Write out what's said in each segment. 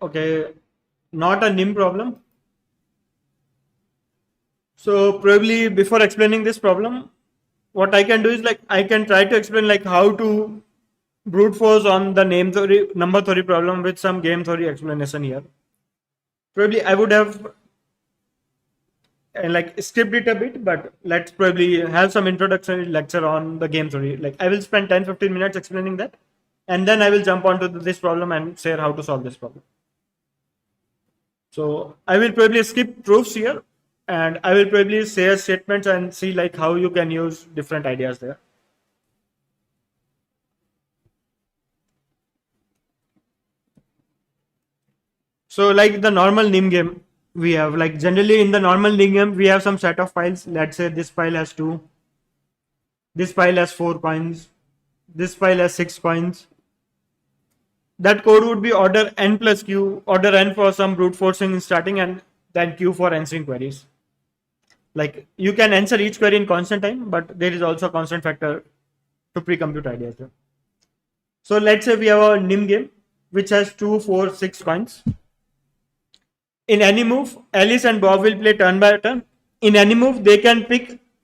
Okay, not a nim problem. So probably before explaining this problem, what I can do is like I can try to explain like how to brute force on the name theory, number theory problem with some game theory explanation here. Probably I would have like skipped it a bit, but let's probably have some introductory lecture on the game theory. Like I will spend 10-15 minutes explaining that, and then I will jump onto this problem and share how to solve this problem. So I will probably skip proofs here, and I will probably share statements and see like how you can use different ideas there. So like the normal nim game, we have like generally in the normal nim game we have some set of files. Let's say this file has 2, this file has 4 coins, this file has 6 coins. That code would be order n plus q, order n for some brute forcing in starting, and then q for answering queries. Like you can answer each query in constant time, but there is also a constant factor to pre-compute ideas there. So let's say we have a nim game which has 2, 4, 6 coins. In any move, Alice and Bob will play turn by turn. In any move, they can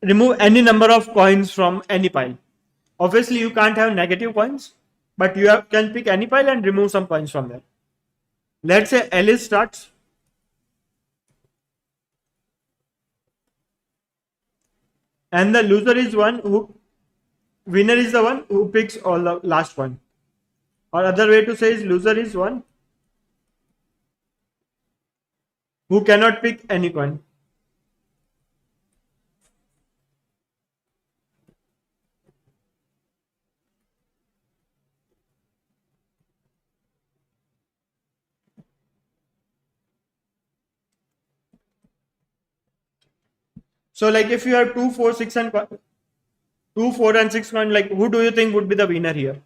remove any number of coins from any pile. Obviously, you can't have negative coins, but can pick any pile and remove some coins from there. Let's say Alice starts. And the loser is winner is the one who picks all the last one. Or other way to say is loser is one who cannot pick any coin. So like if you have 2, 4, 6 and 2, 4 and 6 coin, like who do you think would be the winner here?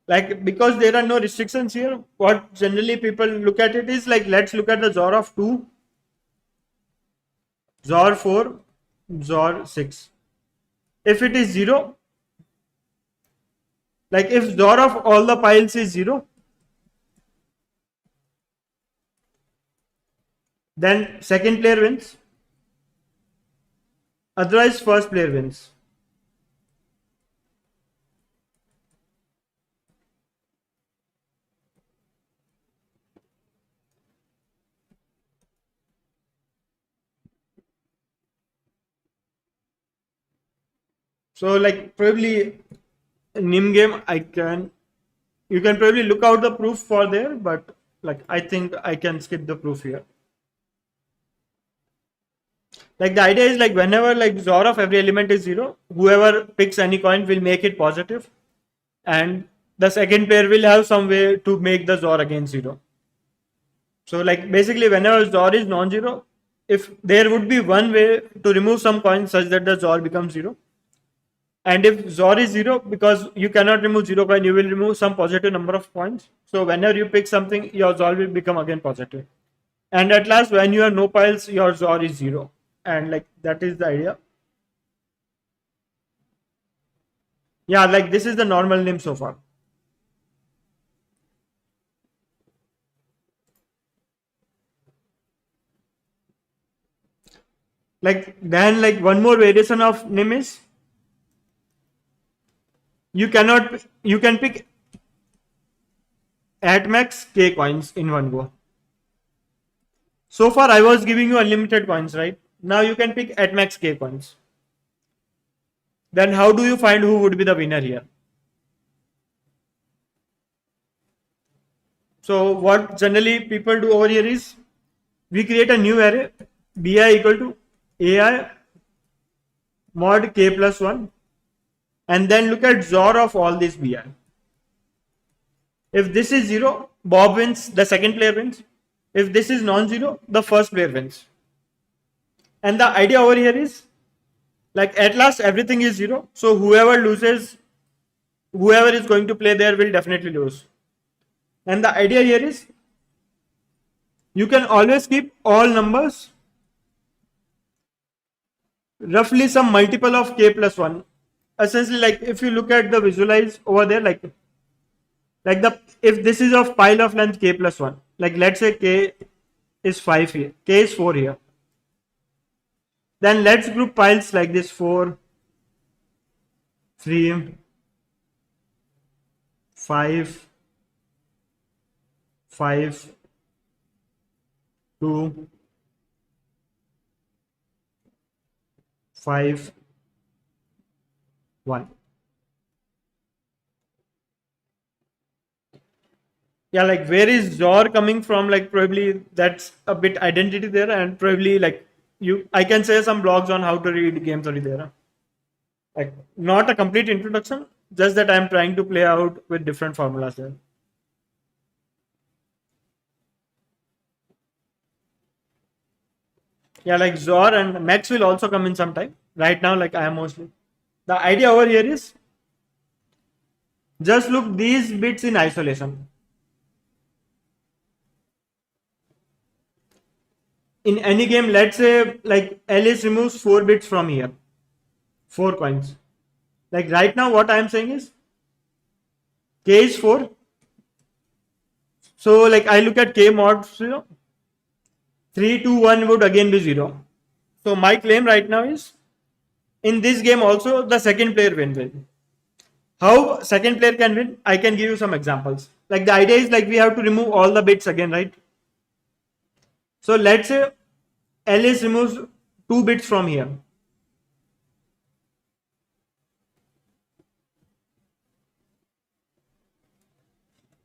Like because there are no restrictions here, what generally people look at it is like let's look at the XOR of 2, XOR 4, XOR 6. If it is 0, like if XOR of all the piles is 0, then second player wins. Otherwise, first player wins. So like probably nim game you can probably look out the proof for there, but like I think I can skip the proof here. Like the idea is like whenever like XOR of every element is 0, whoever picks any coin will make it positive, and the second player will have some way to make the XOR again 0. So like basically whenever XOR is non-zero, if there would be one way to remove some coins such that the XOR becomes 0, and if XOR is 0, because you cannot remove 0 coin, you will remove some positive number of coins. So whenever you pick something, your XOR will become again positive. And at last, when you have no piles, your XOR is 0. And like that is the idea. Yeah, like this is the normal nim so far. Like then like one more variation of nim is you can pick at max k coins in one go. So far I was giving you unlimited coins, right? Now you can pick at max k coins. Then how do you find who would be the winner here? So what generally people do over here is we create a new array bi equal to ai mod k plus 1, and then look at XOR of all these bi. If this is 0, Bob wins, the second player wins. If this is non-zero, the first player wins. And the idea over here is like at last everything is 0. So whoever loses, whoever is going to play there will definitely lose. And the idea here is you can always keep all numbers roughly some multiple of k plus 1. essentially like if you look at the visualize over there, like the if this is of pile of length k plus 1, like let's say k is 5 here, k is 4 here, then let's group piles like this: 4, 3, 5, 5, 2, 5, 1. Yeah, like where is Zor coming from? Like probably that's a bit identity there, and probably like I can say some blogs on how to read game theory there. Like not a complete introduction, just that I'm trying to play out with different formulas there. Yeah, like Zor and Max will also come in some time. Right now, like I am mostly. The idea over here is just look these bits in isolation. In any game, let's say like Alice removes 4 bits from here, 4 coins. Like right now, what I am saying is k is 4. So like I look at k mod 0, 3, 2, 1 would again be 0. So my claim right now is in this game also the second player win. How second player can win? I can give you some examples. Like the idea is like we have to remove all the bits again, right? So let's say Alice removes 2 bits from here.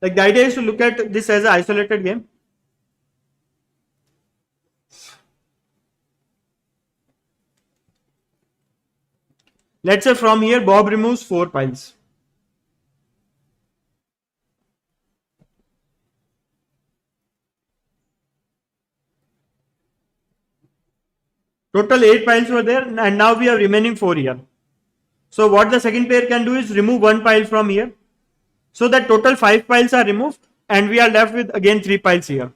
Like the idea is to look at this as an isolated game. Let's say from here Bob removes 4 piles. Total 8 piles were there, and now we have remaining 4 here. So what the second player can do is remove 1 pile from here. So that total 5 piles are removed, and we are left with again 3 piles here.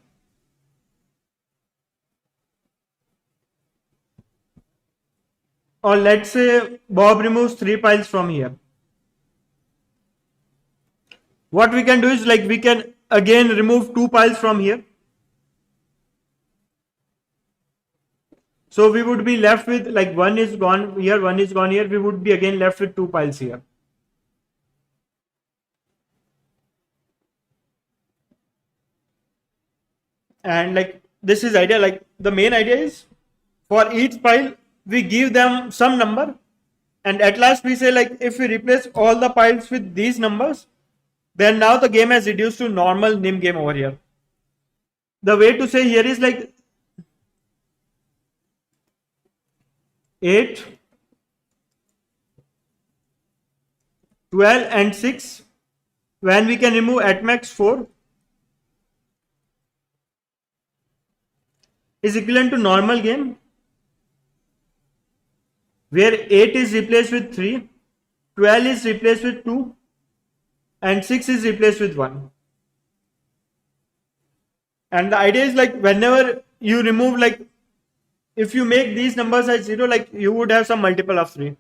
Or let's say Bob removes 3 piles from here. What we can do is like we can again remove 2 piles from here. So we would be left with like 1 is gone here, 1 is gone here. We would be again left with 2 piles here. And like this is idea, like the main idea is for each pile we give them some number, and at last we say like if we replace all the piles with these numbers, then now the game has reduced to normal nim game over here. The way to say here is like 8, 12 and 6, when we can remove at max 4, is equivalent to normal game, where 8 is replaced with 3, 12 is replaced with 2, and 6 is replaced with 1. And the idea is like whenever you remove, like if you make these numbers as 0, like you would have some multiple of 3.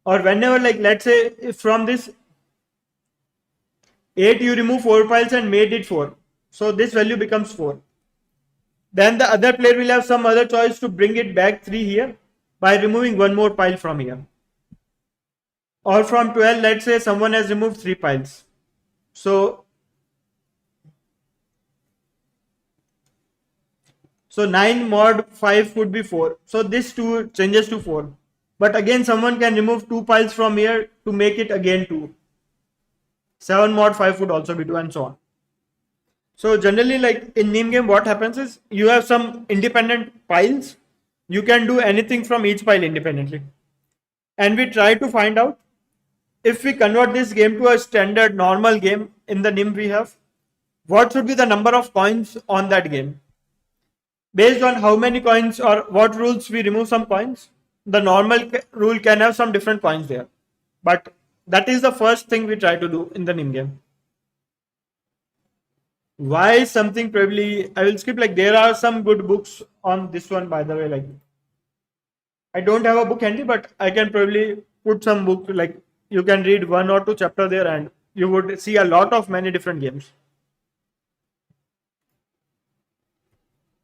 Or whenever, like let's say if from this 8 you remove 4 piles and made it 4, so this value becomes 4. Then the other player will have some other choice to bring it back 3 here by removing 1 more pile from here. Or from 12, let's say someone has removed 3 piles. So 9 mod 5 would be 4. So this 2 changes to 4. But again someone can remove 2 piles from here to make it again 2. 7 mod 5 would also be 2, and so on. So generally, like in Neem game, what happens is you have some independent piles. You can do anything from each pile independently. And we try to find out if we convert this game to a standard normal game in the NIM we have, what should be the number of coins on that game. Based on how many coins or what rules we remove some coins, the normal rule can have some different coins there. But that is the first thing we try to do in the NIM game. Why something, probably I will skip, like there are some good books on this one, by the way, like I don't have a book handy, but I can probably put some book, like you can read one or two chapter there and you would see a lot of many different games.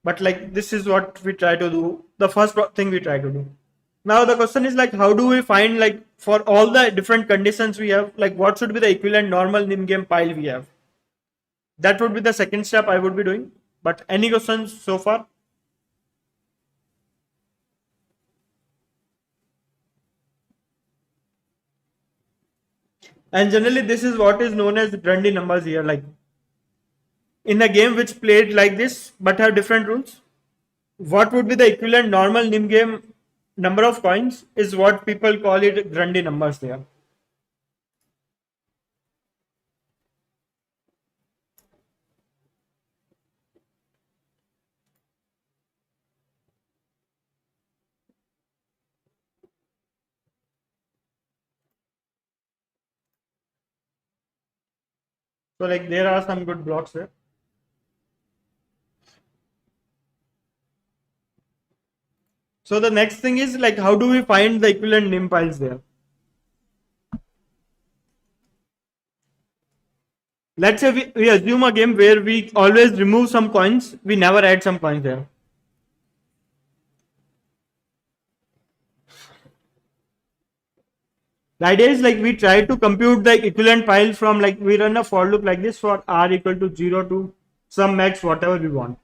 But like this is what we try to do. The first thing we try to do. Now the question is like how do we find, like for all the different conditions we have, like what should be the equivalent normal nim game pile we have? That would be the second step I would be doing. But any questions so far? And generally this is what is known as Grundy numbers here. Like in a game which played like this but have different rules, what would be the equivalent normal nim game number of coins is what people call it Grundy numbers there. So like there are some good blocks there. So the next thing is like how do we find the equivalent nim piles there? Let's say we assume a game where we always remove some coins, we never add some coins there. The idea is like we try to compute the equivalent pile from, like we run a for loop like this for r equal to 0 to some max whatever we want.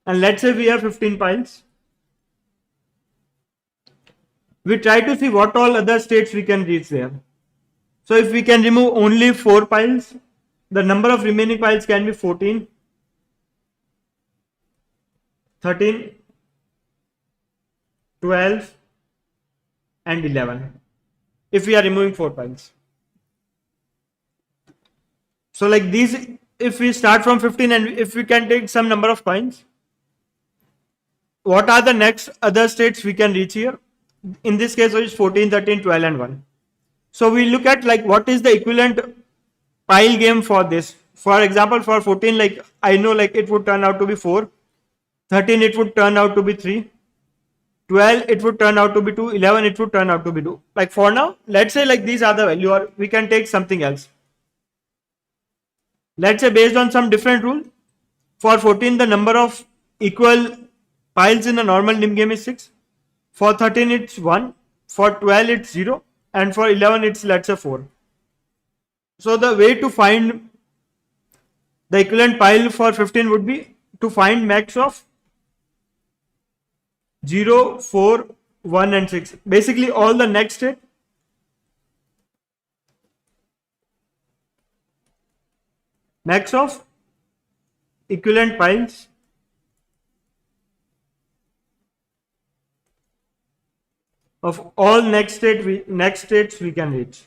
And let's say we have 15 piles. We try to see what all other states we can reach there. So if we can remove only 4 piles, the number of remaining piles can be 14, 13, 12 and 11 if we are removing 4 piles. So like these, if we start from 15 and if we can take some number of coins, what are the next other states we can reach here? In this case it is 14, 13, 12 and 1. So we look at like what is the equivalent pile game for this. For example, for 14, like I know like it would turn out to be 4, 13 it would turn out to be 3, 12 it would turn out to be 2, 11 it would turn out to be 2. Like for now, let's say like these are the value, or we can take something else. Let's say based on some different rule, for 14 the number of equal piles in a normal nim game is 6, for 13 it's 1, for 12 it's 0 and for 11 it's, let's say, 4. So the way to find the equivalent pile for 15 would be to find max of 0, 4, 1 and 6. Basically all the next state max of equivalent piles of all next states we can reach.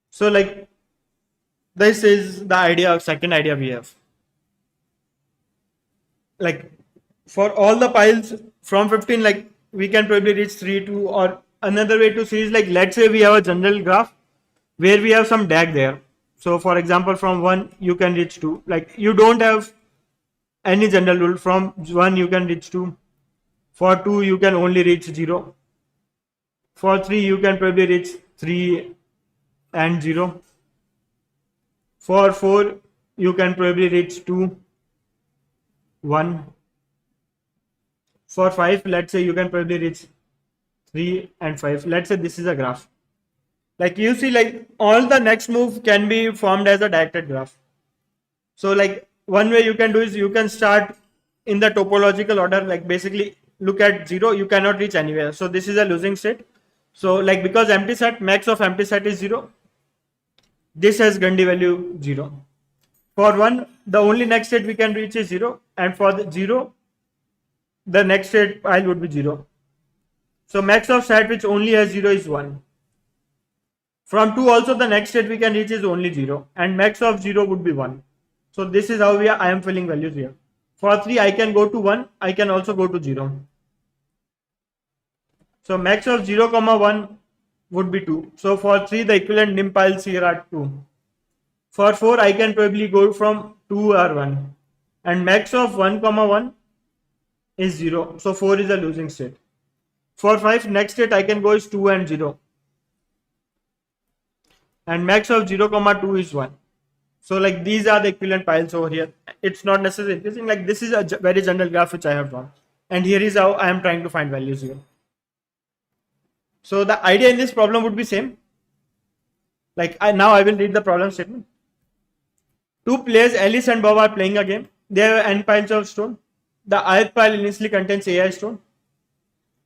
So like this is the idea, second idea we have. Like for all the piles from 15, like we can probably reach 3, 2, or another way to see is like let's say we have a general graph where we have some DAG there. So for example, from 1 you can reach 2. Like you don't have any general rule. From 1 you can reach 2. For 2 you can only reach 0. For 3 you can probably reach 3 and 0. For 4 you can probably reach 2, 1. For 5, let's say you can probably reach 3 and 5. Let's say this is a graph. Like you see, like all the next move can be formed as a directed graph. So like one way you can do is you can start in the topological order. Like basically look at 0, you cannot reach anywhere. So this is a losing state. So like because empty set, max of empty set is 0, this has Grundy value 0. For 1, the only next state we can reach is 0, and for the 0, the next state pile would be 0. So max of set which only has 0 is 1. From 2 also the next state we can reach is only 0, and max of 0 would be 1. So this is how I am filling values here. For 3 I can go to 1, I can also go to 0. So max of 0, 1 would be 2. So for 3 the equivalent nim piles here are 2. For 4 I can probably go from 2 are 1. And max of 1 comma 1 is 0. So 4 is a losing state. For 5, next state I can go is 2 and 0. And max of 0 comma 2 is 1. So like these are the equivalent piles over here. It's not necessarily increasing. Like this is a very general graph which I have drawn. And here is how I am trying to find values here. So the idea in this problem would be same. Like now I will read the problem statement. Two players, Alice and Bob, are playing a game. They have n piles of stone. The ith pile initially contains ai stone.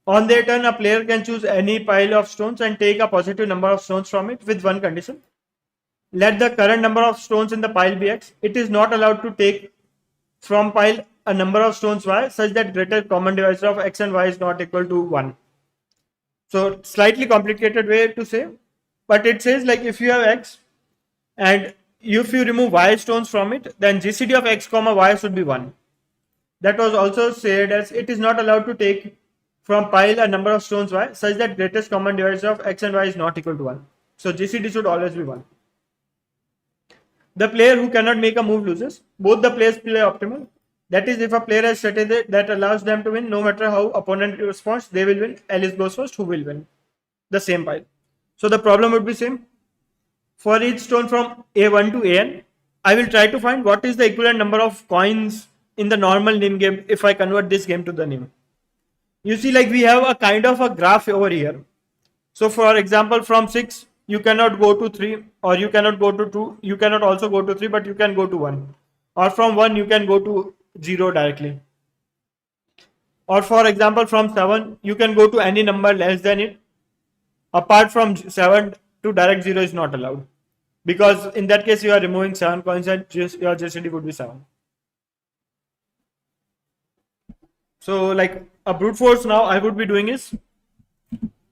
On their turn, a player can choose any pile of stones and take a positive number of stones from it with one condition. Let the current number of stones in the pile be x. It is not allowed to take from pile a number of stones y such that greater common divisor of x and y is not equal to 1. So slightly complicated way to say, but it says like if you have x and if you remove y stones from it, then GCD of x comma y should be 1. That was also said as it is not allowed to take from pile a number of stones y such that greatest common divisor of x and y is not equal to 1. So GCD should always be 1. The player who cannot make a move loses. Both the players play optimal. That is, if a player has strategy that allows them to win, no matter how opponent responds, they will win. Alice goes first, who will win? The same pile. So the problem would be same. For each stone from A1 to AN, I will try to find what is the equivalent number of coins in the normal name game if I convert this game to the name. You see, like we have a kind of a graph over here. So for example, from 6, you cannot go to 3, or you cannot go to 2, you cannot also go to 3, but you can go to 1. Or from 1, you can go to 0 directly. Or for example, from 7, you can go to any number less than it. Apart from 7 to direct 0 is not allowed. Because in that case, you are removing 7 coins and your GCD would be 7. So like a brute force now I would be doing is,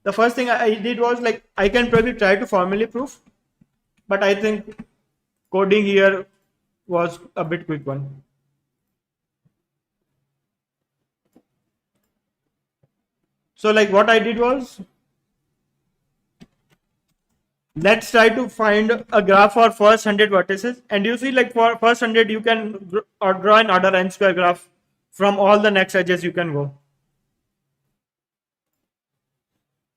the first thing I did was like I can probably try to formally prove, but I think coding here was a bit quick one. So like what I did was, let's try to find a graph for first 100 vertices, and you see like for first 100 you can draw an order n square graph from all the next edges you can go.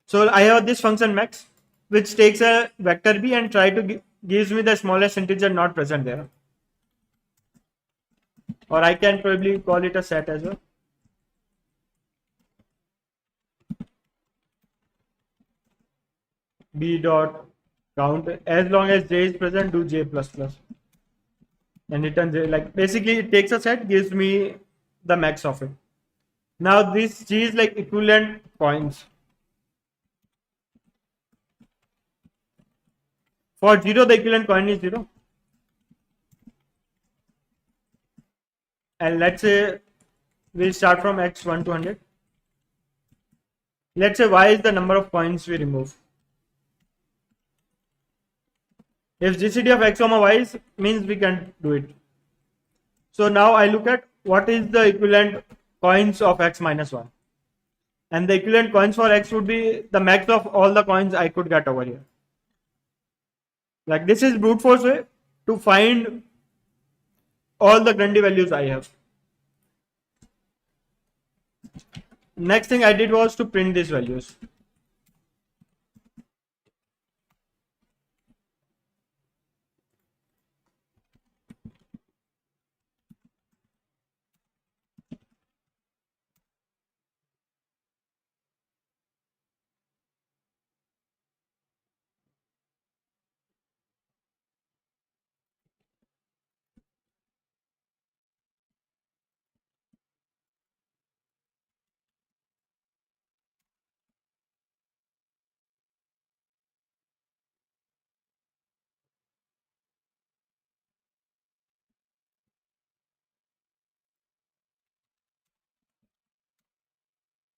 So I have this function max which takes a vector b and try to gives me the smallest integer not present there, or I can probably call it a set as well. B dot count, as long as j is present, do j plus plus and return j. Like basically it takes a set, gives me the max of it. Now this g is like equivalent coins. For 0, the equivalent coin is 0. And let's say we'll start from x1 to 100. Let's say y is the number of coins we remove. If GCD of x comma y is, means we can do it. So now I look at what is the equivalent coins of x minus 1. And the equivalent coins for x would be the max of all the coins I could get over here. Like this is brute force way to find all the Grundy values I have. Next thing I did was to print these values.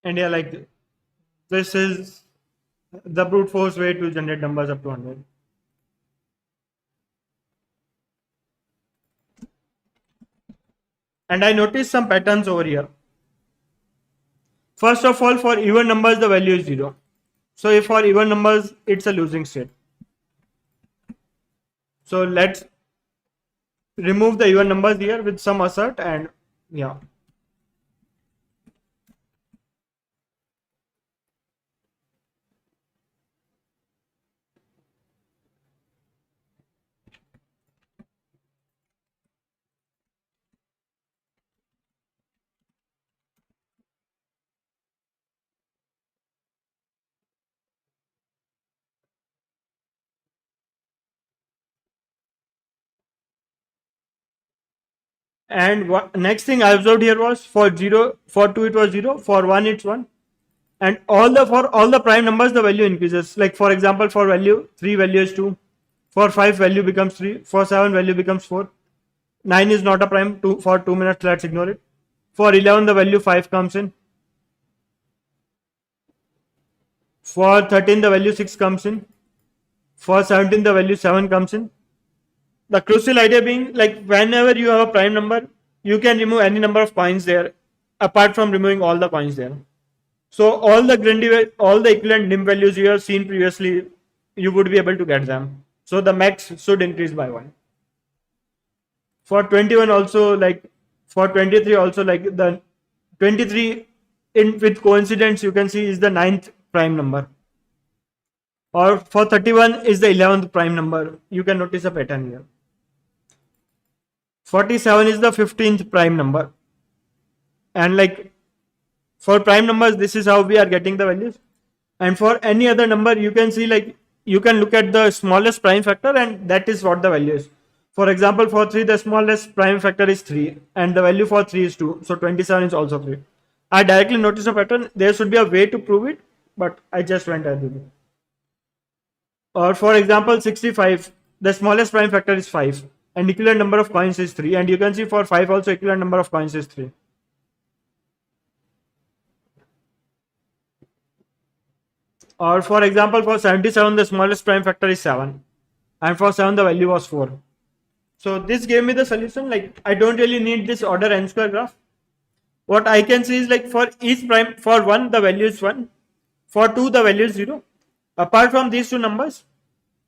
And yeah, like this is the brute force way to generate numbers up to 100. And I noticed some patterns over here. First of all, for even numbers, the value is 0. So if for even numbers, it's a losing state. So let's remove the even numbers here with some assert, and yeah. And next thing I observed here was for 0, for 2 it was 0, for 1 it's 1, and for all the prime numbers the value increases. Like for example, for value 3 value is 2, for 5 value becomes 3, for 7 value becomes 4, 9 is not a prime. For 2 minutes let's ignore it. For 11 the value 5 comes in, for 13 the value 6 comes in, for 17 the value 7 comes in. The crucial idea being, like, whenever you have a prime number, you can remove any number of coins there apart from removing all the coins there. So all the Grundy, all the equivalent nim values you have seen previously, you would be able to get them. So the max should increase by 1. For 21 also, like for 23 also, like the 23 in with coincidence you can see is the 9th prime number, or for 31 is the 11th prime number. You can notice a pattern here. 47 is the 15th prime number, and like for prime numbers this is how we are getting the values. And for any other number you can see, like, you can look at the smallest prime factor and that is what the value is. For example, for 3 the smallest prime factor is 3 and the value for 3 is 2, so 27 is also 3. I directly noticed a pattern. There should be a way to prove it, but I just went ahead with it. Or for example 65, the smallest prime factor is 5 and equivalent number of coins is 3, and you can see for 5 also equivalent number of coins is 3. Or for example for 77 the smallest prime factor is 7 and for 7 the value was 4. So this gave me the solution. Like, I don't really need this order n square graph. What I can see is, like, for each prime, for 1 the value is 1, for 2 the value is 0. Apart from these two numbers,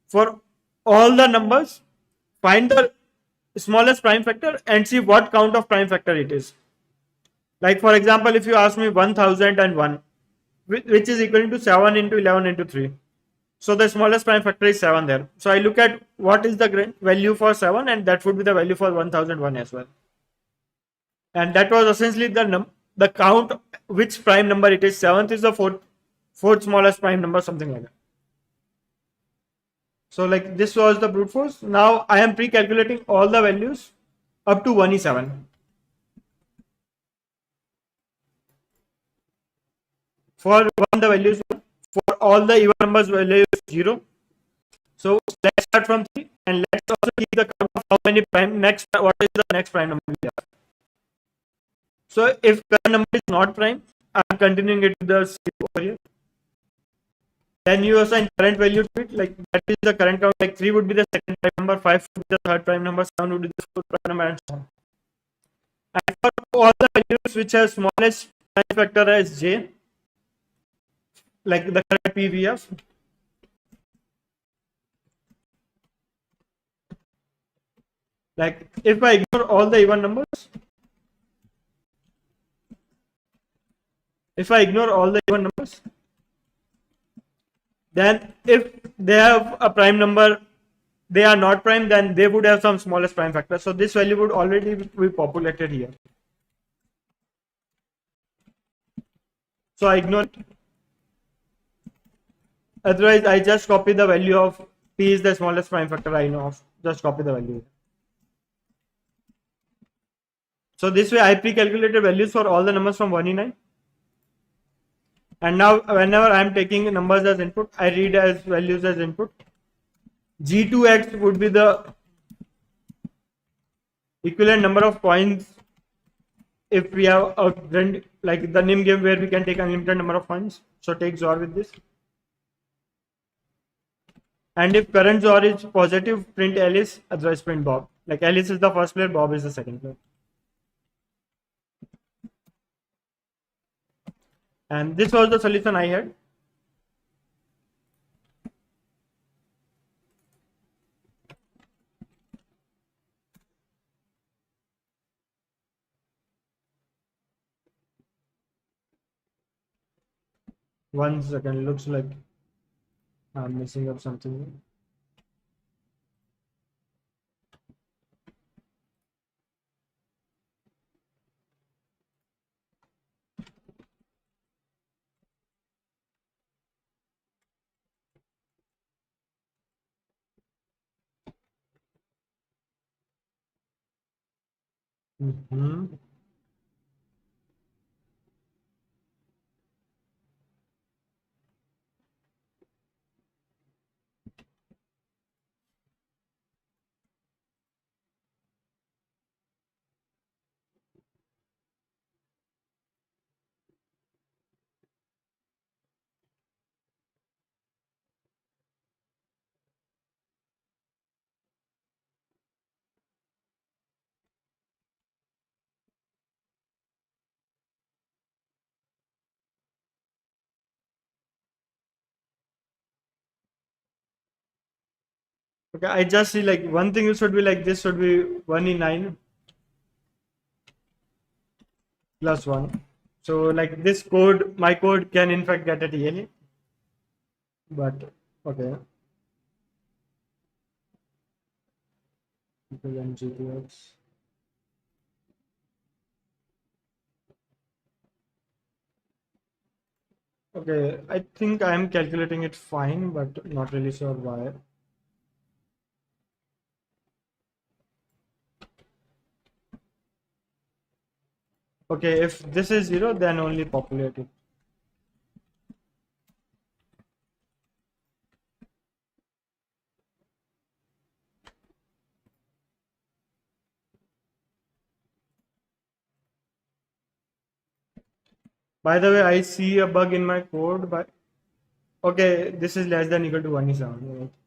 for all the numbers, find the smallest prime factor and see what count of prime factor it is. Like for example, if you ask me 1001, which is equal to 7 into 11 into 3. So the smallest prime factor is 7 there. So I look at what is the value for 7, and that would be the value for 1001 as well. And that was essentially the count which prime number it is. 7th is the fourth smallest prime number, something like that. So like this was the brute force. Now I am pre-calculating all the values up to 1e7. For 1 the value is 1. For all the even numbers value is 0. So let's start from 3 and let's also keep the count of how many prime what is the next prime number we have. So if current number is not prime, I am continuing it to the skip over here. Then you assign current value to it, like that is the current count. Like 3 would be the second prime number, 5 would be the third prime number, 7 would be the fourth prime number, and so on. And for all the values which have smallest prime factor as j, like the current p we have, like if I ignore all the even numbers, then if they have a prime number, they are not prime, then they would have some smallest prime factor. So this value would already be populated here. So I ignore it. Otherwise, I just copy the value of p is the smallest prime factor I know of. Just copy the value. So this way I pre-calculated values for all the numbers from 1e9. And now whenever I am taking numbers as input, I read as values as input. G2x would be the equivalent number of coins if we have a like the nim game where we can take an unlimited number of coins. So take XOR with this. And if current XOR is positive, print Alice, otherwise print Bob. Like Alice is the first player, Bob is the second player. And this was the solution I had. 1 second. Looks like I'm messing up something. Mm-hmm. Okay, I just see like one thing should be like this should be 1 in 9 plus 1. So like this code, my code can in fact get a TA, but okay. Then GTX. Okay, I think I'm calculating it fine, but not really sure why. Okay, if this is 0, then only populate it. By the way, I see a bug in my code, but okay, this is less than equal to 1 is 7. Right?